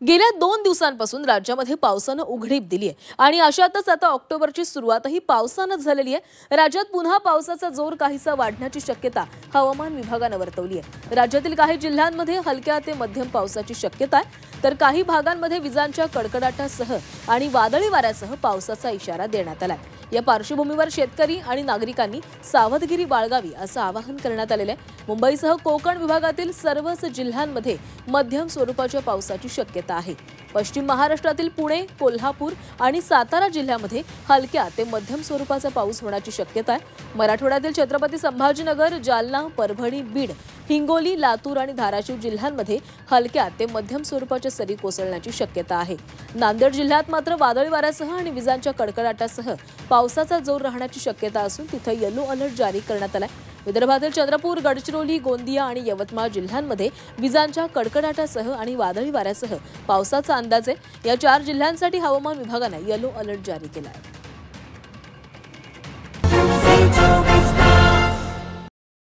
गेल्या 2 दिवसांपासून राज्यामध्ये पावसानं उघडीप दिली आहे आणि अशातच आता ऑक्टोबरची सुरुवातही पावसानंच झालेली आहे। राज्यात पुन्हा पावसाचा जोर काहीसा वाढण्याची शक्यता हवामान विभागानं वर्तवली आहे। राज्यातील काही जिल्ह्यांमध्ये हलक्या ते मध्यम पावसाची शक्यता आहे, तर काही भागांमध्ये विजांच्या कडकडाटासह आणि वादळी वाऱ्यासह पावसाचा इशारा देण्यात आलाय। या पार्श्वभूमीवर शेतकरी आणि नागरिकांनी सावधगिरी बाळगावी असं आवाहन करण्यात आलेलं आहे। मुंबईसह कोकण विभागातील सर्वच जिल्ह्यांमध्ये मध्यम स्वरूपाच्या पावसाची शक्यता आहे। पश्चिम महाराष्ट्रातील पुणे, कोल्हापूर आणि सातारा जिल्ह्यामध्ये हलक्या ते मध्यम स्वरूपाचा पाऊस होण्याची शक्यता आहे। मराठवाड्यातील छत्रपती संभाजीनगर, जालना, परभणी, बीड, हिंगोली, लातूर आणि धाराशिव जिल्ह्यांमध्ये हलक्या ते मध्यम स्वरूपाच्या सरी कोसळण्याची शक्यता आहे। नांदेड जिल्ह्यात मात्र वादळी वाऱ्यासह आणि विजांच्या कडकडाटासह पावसाचा जोर राहण्याची शक्यता असून तिथे येलो अलर्ट जारी करण्यात आलाय। विदर्भातील चंद्रपूर, गडचिरोली, गोंदिया आणि यवतमाळ जिल्ह्यांमध्ये विजांच्या कडकडाटासह आणि वादळी वाऱ्यासह पावसाचा अंदाज आहे। या 4 जिल्ह्यांसाठी हवामान विभागाने येलो अलर्ट जारी केला आहे।